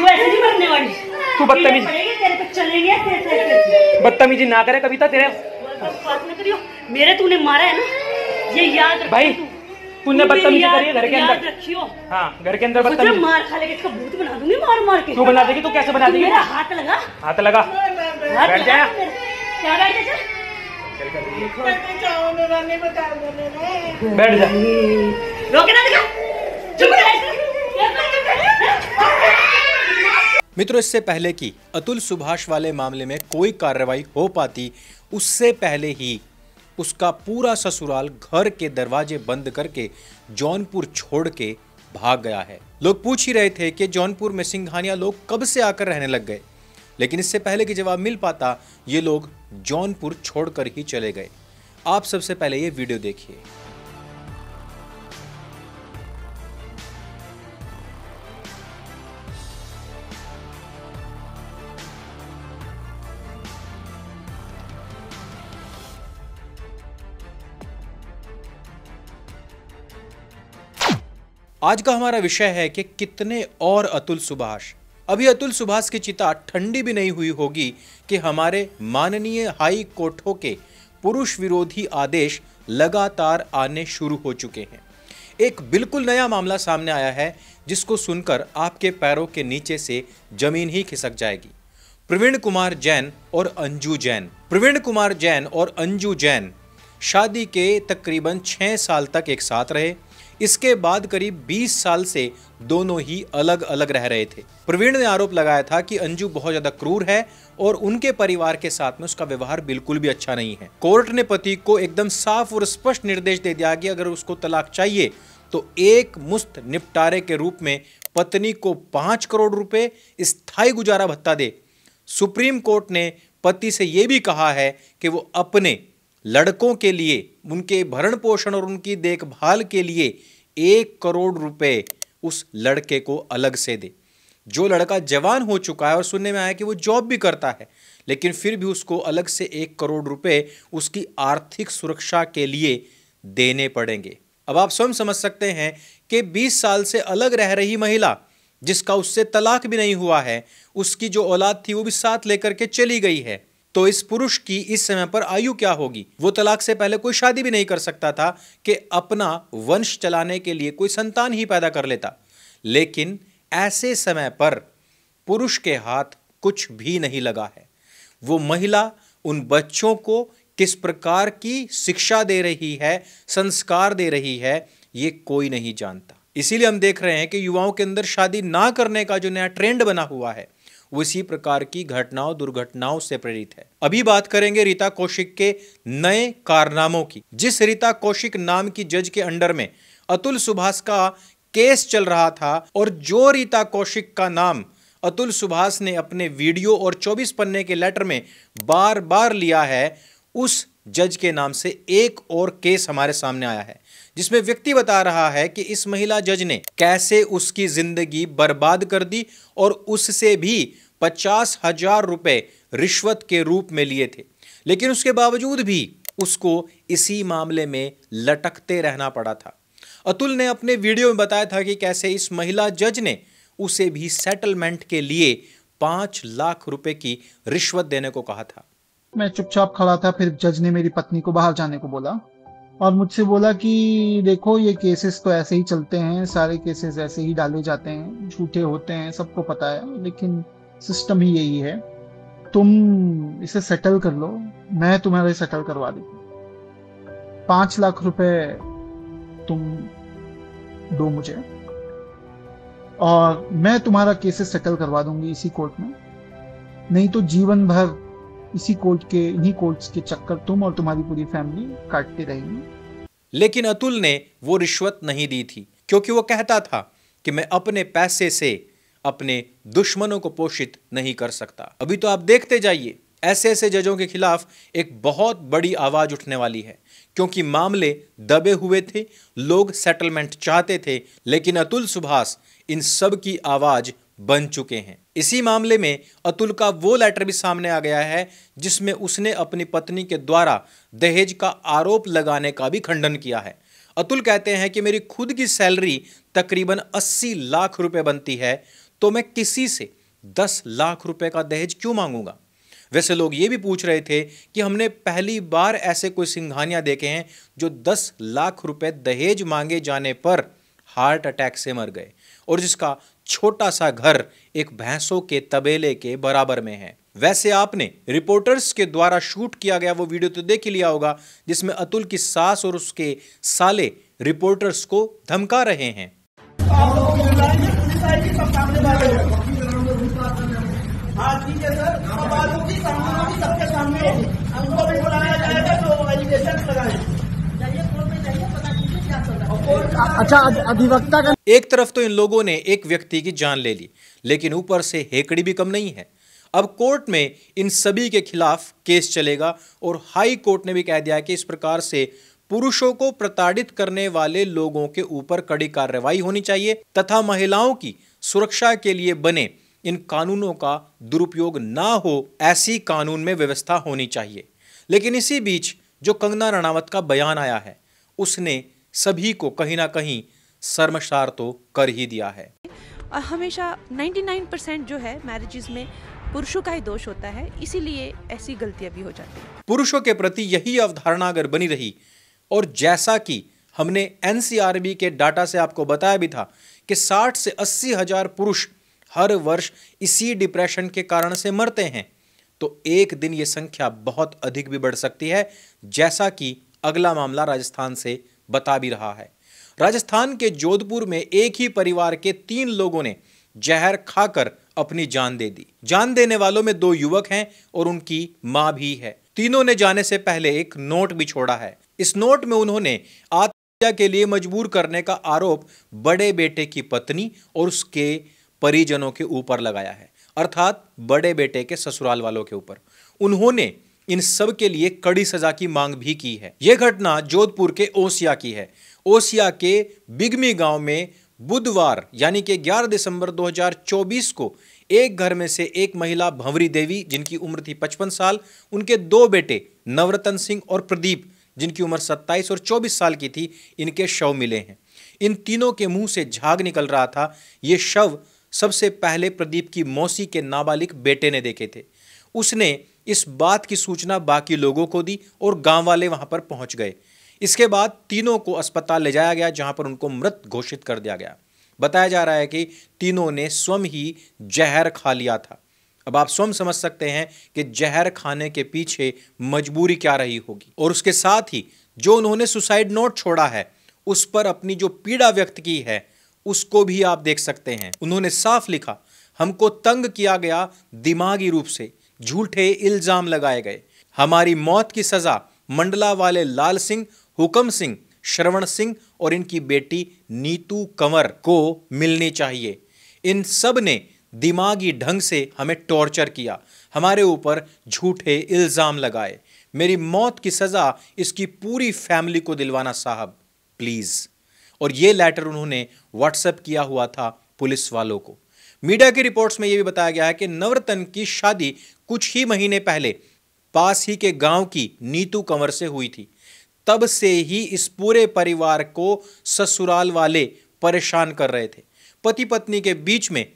तू ऐसे नहीं मरने वाली। तू बदतमीज तेरे पे चलेंगे। बदतमीजी ना करे कविता, तेरे बात न करियो। मेरे तूने मारा है ना, ये याद रख भाई। तूने बदतमीजी करी है घर के अंदर। रखियो। हाँ, घर के अंदर बदतमीजी। मार खा लेके इसका भूत बना दूंगी मार मार के। तू बना देगी? तू कैसे बना देगी? मेरा हाथ लगा। हाथ लगा। बैठ जा। क्या बैठ जा? बैठ जा। रोके ना दिखा। चुप रह। मित्रों, इससे पहले कि अतुल सुभाष वाले मामले में कोई कार्रवाई हो पाती, उससे पहले ही उसका पूरा ससुराल घर के दरवाजे बंद करके जौनपुर छोड़ के भाग गया है। लोग पूछ ही रहे थे कि जौनपुर में सिंघानिया लोग कब से आकर रहने लग गए, लेकिन इससे पहले कि जवाब मिल पाता, ये लोग जौनपुर छोड़कर ही चले गए। आप सबसे पहले ये वीडियो देखिए। आज का हमारा विषय है कि कितने और अतुल सुभाष। अभी अतुल सुभाष की चिता ठंडी भी नहीं हुई होगी कि हमारे माननीय हाई कोर्टों के पुरुष विरोधी आदेश लगातार आने शुरू हो चुके हैं। एक बिल्कुल नया मामला सामने आया है जिसको सुनकर आपके पैरों के नीचे से जमीन ही खिसक जाएगी। प्रवीण कुमार जैन और अंजू जैन। प्रवीण कुमार जैन और अंजू जैन शादी के तकरीबन 6 साल तक एक साथ रहे। इसके बाद करीब 20 साल से दोनों ही अलग अलग रह रहे थे। प्रवीण ने आरोप लगाया था कि अंजू बहुत ज्यादा क्रूर है और उनके परिवार के साथ में उसका व्यवहार बिल्कुल भी अच्छा नहीं है। कोर्ट ने पति को एकदम साफ और स्पष्ट निर्देश दे दिया कि अगर उसको तलाक चाहिए तो एक मुश्त निपटारे के रूप में पत्नी को 5 करोड़ रुपए स्थायी गुजारा भत्ता दे। सुप्रीम कोर्ट ने पति से यह भी कहा है कि वो अपने लड़कों के लिए, उनके भरण पोषण और उनकी देखभाल के लिए 1 करोड़ रुपए उस लड़के को अलग से दे। जो लड़का जवान हो चुका है और सुनने में आया कि वो जॉब भी करता है, लेकिन फिर भी उसको अलग से 1 करोड़ रुपए उसकी आर्थिक सुरक्षा के लिए देने पड़ेंगे। अब आप स्वयं समझ सकते हैं कि 20 साल से अलग रह रही महिला, जिसका उससे तलाक भी नहीं हुआ है, उसकी जो औलाद थी वो भी साथ लेकर के चली गई है, तो इस पुरुष की इस समय पर आयु क्या होगी? वो तलाक से पहले कोई शादी भी नहीं कर सकता था कि अपना वंश चलाने के लिए कोई संतान ही पैदा कर लेता। लेकिन ऐसे समय पर पुरुष के हाथ कुछ भी नहीं लगा है। वो महिला उन बच्चों को किस प्रकार की शिक्षा दे रही है, संस्कार दे रही है, ये कोई नहीं जानता। इसीलिए हम देख रहे हैं कि युवाओं के अंदर शादी ना करने का जो नया ट्रेंड बना हुआ है वो इसी प्रकार की घटनाओं, दुर्घटनाओं से प्रेरित है। अभी बात करेंगे रीता कौशिक के नए कारनामों की। जिस रीता कौशिक नाम की जज के अंडर में अतुल सुभाष का केस चल रहा था और जो रीता कौशिक का नाम अतुल सुभाष ने अपने वीडियो और 24 पन्ने के लेटर में बार बार लिया है, उस जज के नाम से एक और केस हमारे सामने आया है, जिसमें व्यक्ति बता रहा है कि इस महिला जज ने कैसे उसकी जिंदगी बर्बाद कर दी और उससे भी 50,000 रुपए रिश्वत के रूप में लिए थे। लेकिन उसके बावजूद भी उसको इसी मामले में लटकते रहना पड़ा था। अतुल ने अपने वीडियो में बताया था कि कैसे इस महिला जज ने उसे भी सेटलमेंट के लिए 5 लाख रुपए की रिश्वत देने को कहा था। मैं चुपचाप खड़ा था, फिर जज ने मेरी पत्नी को बाहर जाने को बोला और मुझसे बोला कि देखो ये केसेस तो ऐसे ही चलते हैं, सारे केसेस ऐसे ही डाले जाते हैं, झूठे होते हैं, सबको पता है, लेकिन सिस्टम ही यही है, तुम इसे सेटल कर लो, मैं तुम्हारे सेटल करवा दूंगी, 5 लाख रुपए तुम दो मुझे और मैं तुम्हारा केसेस सेटल करवा दूंगी इसी कोर्ट में, नहीं तो जीवन भर इसी कोर्ट के, इन्हीं कोर्ट्स के चक्कर तुम और तुम्हारी पूरी फैमिली काटती रहेगी। लेकिन अतुल ने वो रिश्वत नहीं दी थी, क्योंकि वो कहता था कि मैं अपने पैसे से अपने दुश्मनों को पोषित नहीं कर सकता। अभी तो आप देखते जाइए, ऐसे ऐसे जजों के खिलाफ एक बहुत बड़ी आवाज उठने वाली है, क्योंकि मामले दबे हुए थे, लोग सेटलमेंट चाहते थे, लेकिन अतुल सुभाष इन सब की आवाज बन चुके हैं। इसी मामले में अतुल का वो लेटर भी सामने आ गया है जिसमें उसने अपनी पत्नी के द्वारा दहेज का आरोप लगाने का भी खंडन किया है। अतुल कहते हैं कि मेरी खुद की सैलरी तकरीबन 80 लाख रुपए बनती है, तो मैं किसी से 10 लाख रुपए का दहेज क्यों मांगूंगा। वैसे लोग ये भी पूछ रहे थे कि हमने पहली बार ऐसे कोई सिंघानियां देखे हैं जो 10 लाख रुपए दहेज मांगे जाने पर हार्ट अटैक से मर गए और जिसका छोटा सा घर एक भैंसों के तबेले के बराबर में है। वैसे आपने रिपोर्टर्स के द्वारा शूट किया गया वो वीडियो तो देख ही लिया होगा जिसमें अतुल की सास और उसके साले रिपोर्टर्स को धमका रहे हैं। अच्छा, अधिवक्ता का एक तरफ तो इन लोगों ने एक व्यक्ति की जान ले ली, लेकिन ऊपर से हेकड़ी भी कम नहीं है। अब कोर्ट में इन सभी के खिलाफ केस चलेगा और हाई कोर्ट ने भी कह दिया कि इस प्रकार से पुरुषों को प्रताड़ित करने वाले लोगों के ऊपर कड़ी कार्रवाई होनी चाहिए तथा महिलाओं की सुरक्षा के लिए बने इन कानूनों का दुरुपयोग ना हो, ऐसी कानून में व्यवस्था होनी चाहिए। लेकिन इसी बीच जो कंगना रणावत का बयान आया है उसने सभी को कहीं ना कहीं शर्मसार तो कर ही दिया है। हमेशा 99% जो है मैरिजेस में पुरुषों का ही दोष होता है, इसीलिए ऐसी गलतियां भी हो जाती हैं। पुरुषों के प्रति यही अवधारणा अगर बनी रही और जैसा कि हमने एनसीआरबी के डाटा से आपको बताया भी था कि 60 से 80 हजार पुरुष हर वर्ष इसी डिप्रेशन के कारण से मरते हैं, तो एक दिन ये संख्या बहुत अधिक भी बढ़ सकती है, जैसा कि अगला मामला राजस्थान से बता भी रहा है। राजस्थान के जोधपुर में एक ही परिवार के 3 लोगों ने जहर खाकर अपनी जान दे दी। जान देने वालों में 2 युवक हैं और उनकी मां भी है। तीनों ने जाने से पहले एक नोट भी छोड़ा है। इस नोट में उन्होंने आत्महत्या के लिए मजबूर करने का आरोप बड़े बेटे की पत्नी और उसके परिजनों के ऊपर लगाया है, अर्थात बड़े बेटे के ससुराल वालों के ऊपर। उन्होंने इन सब के लिए कड़ी सजा की मांग भी की है। यह घटना जोधपुर के ओसिया की है। ओसिया के बिगमी गांव में बुधवार यानी कि 11 दिसंबर 2024 को एक घर में से एक महिला भंवरी देवी जिनकी उम्र थी 55 साल, उनके 2 बेटे नवरतन सिंह और प्रदीप जिनकी उम्र 27 और 24 साल की थी, इनके शव मिले हैं। इन तीनों के मुंह से झाग निकल रहा था। ये शव सबसे पहले प्रदीप की मौसी के नाबालिग बेटे ने देखे थे। उसने इस बात की सूचना बाकी लोगों को दी और गांव वाले वहां पर पहुंच गए। इसके बाद तीनों को अस्पताल ले जाया गया जहां पर उनको मृत घोषित कर दिया गया। बताया जा रहा है कि तीनों ने स्वयं ही जहर खा लिया था। अब आप स्वयं समझ सकते हैं कि जहर खाने के पीछे मजबूरी क्या रही होगी। और उसके साथ ही जो उन्होंने सुसाइड नोट छोड़ा है उस पर अपनी जो पीड़ा व्यक्त की है उसको भी आप देख सकते हैं। उन्होंने साफ लिखा, हमको तंग किया गया दिमागी रूप से, झूठे इल्जाम लगाए गए। हमारी मौत की सजा मंडला वाले लाल सिंह, हुकम सिंह, श्रवण सिंह और इनकी बेटी नीतू कंवर को मिलनी चाहिए। इन सब ने दिमागी ढंग से हमें टॉर्चर किया, हमारे ऊपर झूठे इल्जाम लगाए। मेरी मौत की सजा इसकी पूरी फैमिली को दिलवाना साहब, प्लीज। और ये लेटर उन्होंने व्हाट्सएप किया हुआ था पुलिस वालों को। मीडिया की रिपोर्ट्स में यह भी बताया गया है कि नवरतन की शादी कुछ ही महीने पहले पास ही के गांव की नीतू कंवर से हुई थी। तब से ही इस पूरे परिवार को ससुराल वाले परेशान कर रहे थे। पति पत्नी के बीच में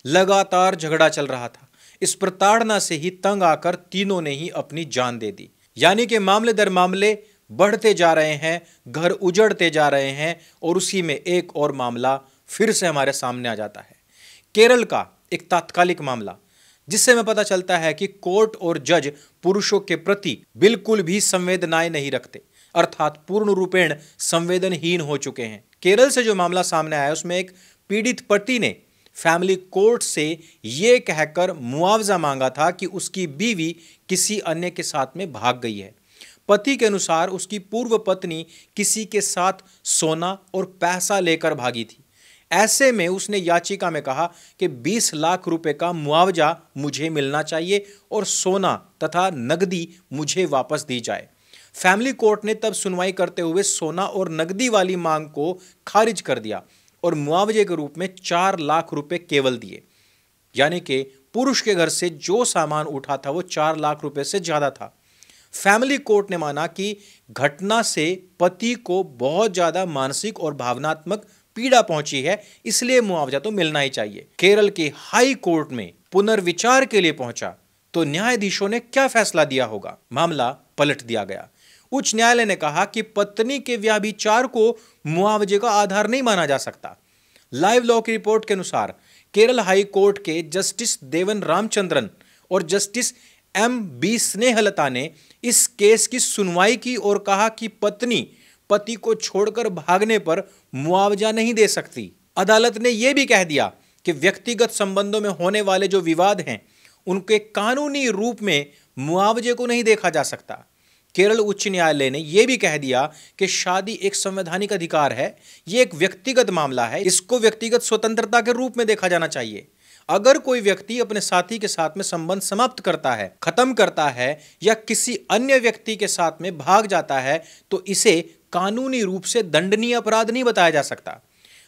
लगातार झगड़ा चल रहा था। इस प्रताड़ना से ही तंग आकर तीनों ने ही अपनी जान दे दी। यानी कि मामले दर मामले बढ़ते जा रहे हैं, घर उजड़ते जा रहे हैं और उसी में एक और मामला फिर से हमारे सामने आ जाता है। केरल का एक तात्कालिक मामला जिससे हमें पता चलता है कि कोर्ट और जज पुरुषों के प्रति बिल्कुल भी संवेदनाएं नहीं रखते, अर्थात पूर्ण रूपेण संवेदनहीन हो चुके हैं। केरल से जो मामला सामने आया उसमें एक पीड़ित पति ने फैमिली कोर्ट से यह कहकर मुआवजा मांगा था कि उसकी बीवी किसी अन्य के साथ में भाग गई है। पति के अनुसार उसकी पूर्व पत्नी किसी के साथ सोना और पैसा लेकर भागी थी। ऐसे में उसने याचिका में कहा कि 20 लाख रुपए का मुआवजा मुझे मिलना चाहिए और सोना तथा नकदी मुझे वापस दी जाए। फैमिली कोर्ट ने तब सुनवाई करते हुए सोना और नकदी वाली मांग को खारिज कर दिया और मुआवजे के रूप में 4 लाख रुपए केवल दिए। यानी कि पुरुष के घर से जो सामान उठा था वो 4 लाख रुपए से ज्यादा था। फैमिली कोर्ट ने माना कि घटना से पति को बहुत ज्यादा मानसिक और भावनात्मक पीड़ा पहुंची है, इसलिए मुआवजा तो मिलना ही चाहिए। केरल के हाई कोर्ट में पुनर्विचार के लिए पहुंचा तो न्यायाधीशों ने क्या फैसला दिया होगा? मामला पलट दिया गया। उच्च न्यायालय ने कहा कि पत्नी के व्यभिचार को मुआवजे का आधार नहीं माना जा सकता। लाइव लॉ की रिपोर्ट के अनुसार केरल हाई कोर्ट के जस्टिस देवन रामचंद्रन और जस्टिस M.B. स्नेहलता ने इस केस की सुनवाई की और कहा कि पत्नी पति को छोड़कर भागने पर मुआवजा नहीं दे सकती। अदालत ने यह भी कह दिया कि व्यक्तिगत संबंधों में होने वाले जो विवाद हैं उनके कानूनी रूप में मुआवजे को नहीं देखा जा सकता। केरल उच्च न्यायालय ने यह भी कह दिया कि शादी एक संवैधानिक अधिकार है, यह एक व्यक्तिगत मामला है, इसको व्यक्तिगत स्वतंत्रता के रूप में देखा जाना चाहिए। अगर कोई व्यक्ति अपने साथी के साथ में संबंध समाप्त करता है, खत्म करता है या किसी अन्य व्यक्ति के साथ में भाग जाता है तो इसे कानूनी रूप से दंडनीय अपराध नहीं बताया जा सकता।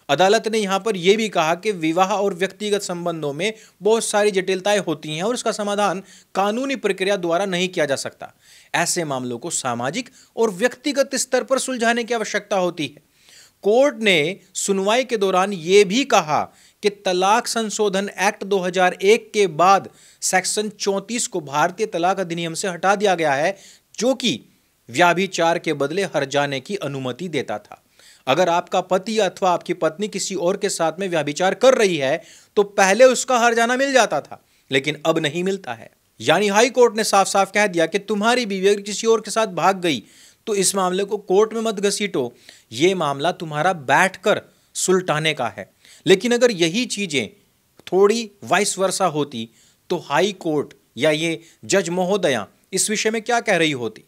अदालत ने यहां पर यह भी कहा कि विवाह और व्यक्तिगत संबंधों में बहुत सारी जटिलताएं होती हैं और उसका समाधान कानूनी प्रक्रिया द्वारा नहीं किया जा सकता। ऐसे मामलों को सामाजिक और व्यक्तिगत स्तर पर सुलझाने की आवश्यकता होती है। कोर्ट ने सुनवाई के दौरान यह भी कहा कि तलाक संशोधन एक्ट 2001 के बाद सेक्शन 34 को भारतीय तलाक अधिनियम से हटा दिया गया है, जो कि व्यभिचार के बदले हर्जाने की अनुमति देता था। अगर आपका पति अथवा आपकी पत्नी किसी और के साथ में व्यभिचार कर रही है तो पहले उसका हर्जाना मिल जाता था, लेकिन अब नहीं मिलता है। यानी हाई कोर्ट ने साफ साफ कह दिया कि तुम्हारी बीवी अगर किसी और के साथ भाग गई तो इस मामले को कोर्ट में मत घसीटो, यह मामला तुम्हारा बैठकर सुलटाने का है। लेकिन अगर यही चीजें थोड़ी वाइस वर्सा होती तो हाई कोर्ट या ये जज महोदया इस विषय में क्या कह रही होती?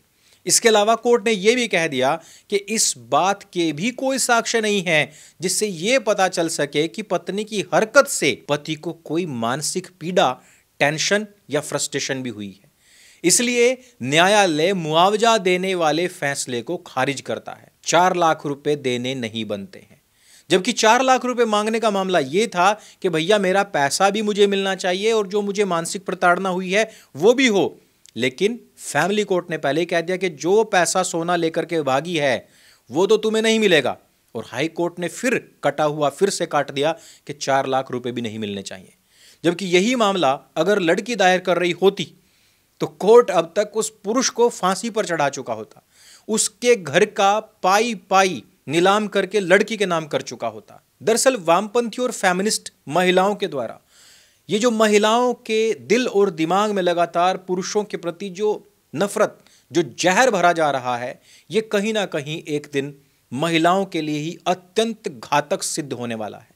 इसके अलावा कोर्ट ने यह भी कह दिया कि इस बात के भी कोई साक्ष्य नहीं है जिससे यह पता चल सके कि पत्नी की हरकत से पति को कोई मानसिक पीड़ा, टेंशन या फ्रस्ट्रेशन भी हुई है। इसलिए न्यायालय मुआवजा देने वाले फैसले को खारिज करता है। 4 लाख रुपए देने नहीं बनते हैं, जबकि 4 लाख रुपए मांगने का मामला यह था कि भैया मेरा पैसा भी मुझे मिलना चाहिए और जो मुझे मानसिक प्रताड़ना हुई है वो भी हो। लेकिन फैमिली कोर्ट ने पहले कह दिया कि जो पैसा सोना लेकर के भागी है वो तो तुम्हें नहीं मिलेगा, और हाई कोर्ट ने फिर कटा हुआ फिर से काट दिया कि 4 लाख रुपए भी नहीं मिलने चाहिए। जबकि यही मामला अगर लड़की दायर कर रही होती तो कोर्ट अब तक उस पुरुष को फांसी पर चढ़ा चुका होता, उसके घर का पाई पाई नीलाम करके लड़की के नाम कर चुका होता। दरअसल वामपंथी और फेमिनिस्ट महिलाओं के द्वारा ये जो महिलाओं के दिल और दिमाग में लगातार पुरुषों के प्रति जो नफरत, जो जहर भरा जा रहा है, ये कहीं ना कहीं एक दिन महिलाओं के लिए ही अत्यंत घातक सिद्ध होने वाला है।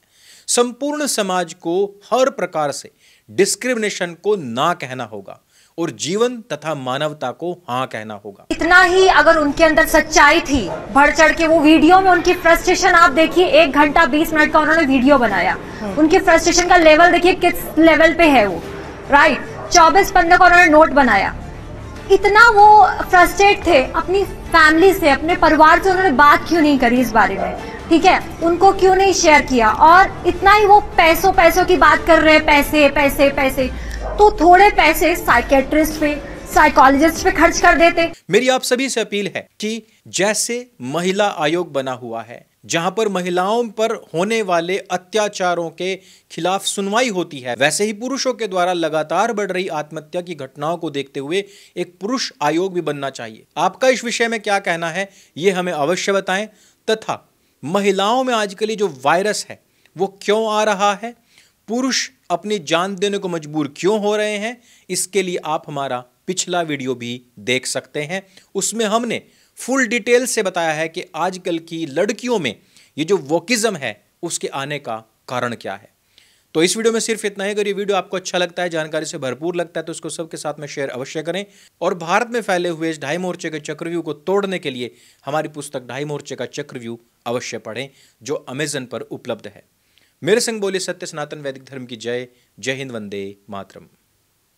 संपूर्ण समाज को हर प्रकार से डिस्क्रिमिनेशन को ना कहना होगा और जीवन तथा मानवता को हाँ कहना होगा। इतना ही अगर उनके अंदर सच्चाई थी, बढ़ चढ़ के वो वीडियो में उनकी फ्रस्ट्रेशन आप देखिए, 1 घंटा 20 मिनट का उन्होंने वीडियो बनाया, उनकी फ्रस्ट्रेशन का लेवल देखिए किस लेवल पे है वो, राइट। 24 पन्ने का उन्होंने नोट बनाया। इतना वो फ्रस्ट्रेट थे अपनी फैमिली से, अपने परिवार से, उन्होंने बात क्यों नहीं करी इस बारे में, ठीक है, उनको क्यों नहीं शेयर किया। और इतना ही वो पैसों की बात कर रहे हैं, पैसे पैसे पैसे, तो थोड़े पैसे साइकेट्रिस्ट पे, साइकोलॉजिस्ट पे खर्च कर देते। मेरी आप सभी से अपील है कि जैसे महिला आयोग बना हुआ है जहां पर महिलाओं पर होने वाले अत्याचारों के खिलाफ सुनवाई होती है, वैसे ही पुरुषों के द्वारा लगातार बढ़ रही आत्महत्या की घटनाओं को देखते हुए एक पुरुष आयोग भी बनना चाहिए। आपका इस विषय में क्या कहना है ये हमें अवश्य बताएं, तथा महिलाओं में आजकल ये जो वायरस है वो क्यों आ रहा है, पुरुष अपनी जान देने को मजबूर क्यों हो रहे हैं, इसके लिए आप हमारा पिछला वीडियो भी देख सकते हैं। उसमें हमने फुल डिटेल से बताया है कि आजकल की लड़कियों में ये जो वोकिज्म है उसके आने का कारण क्या है। तो इस वीडियो में सिर्फ इतना ही। अगर ये वीडियो आपको अच्छा लगता है, जानकारी से भरपूर लगता है, तो इसको सबके साथ में शेयर अवश्य करें। और भारत में फैले हुए इस 2.5 मोर्चे के चक्रव्यूह को तोड़ने के लिए हमारी पुस्तक 2.5 मोर्चे का चक्रव्यूह अवश्य पढ़ें, जो अमेजन पर उपलब्ध है। मेरे संग बोले सत्य सनातन वैदिक धर्म की जय। जय हिंद, वंदे मातरम।